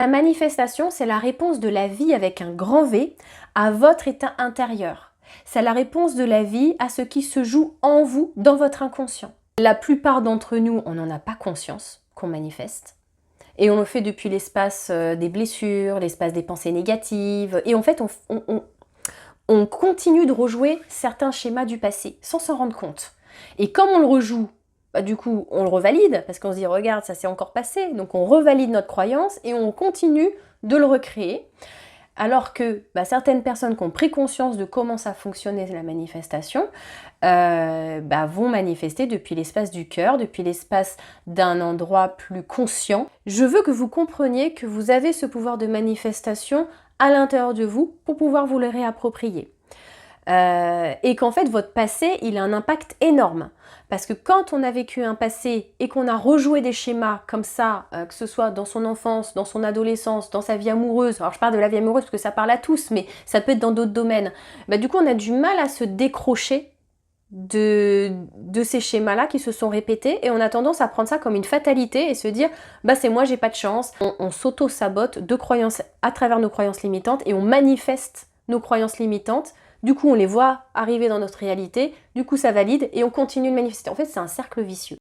La manifestation, c'est la réponse de la vie avec un grand V à votre état intérieur. C'est la réponse de la vie à ce qui se joue en vous, dans votre inconscient. La plupart d'entre nous, on n'en a pas conscience qu'on manifeste. Et on le fait depuis l'espace des blessures, l'espace des pensées négatives. Et en fait, on continue de rejouer certains schémas du passé sans s'en rendre compte. Et comme on le rejoue, bah, du coup, on le revalide parce qu'on se dit, regarde, ça s'est encore passé. Donc on revalide notre croyance et on continue de le recréer. Alors que certaines personnes qui ont pris conscience de comment ça fonctionnait la manifestation vont manifester depuis l'espace du cœur, depuis l'espace d'un endroit plus conscient. Je veux que vous compreniez que vous avez ce pouvoir de manifestation à l'intérieur de vous pour pouvoir vous le réapproprier. Et qu'en fait, votre passé, il a un impact énorme. Parce que quand on a vécu un passé et qu'on a rejoué des schémas comme ça, que ce soit dans son enfance, dans son adolescence, dans sa vie amoureuse, alors je parle de la vie amoureuse parce que ça parle à tous, mais ça peut être dans d'autres domaines, du coup on a du mal à se décrocher de ces schémas-là qui se sont répétés et on a tendance à prendre ça comme une fatalité et se dire c'est moi, j'ai pas de chance. On s'auto-sabote de croyances à travers nos croyances limitantes et on manifeste nos croyances limitantes. Du coup, on les voit arriver dans notre réalité, du coup ça valide et on continue de manifester. En fait, c'est un cercle vicieux.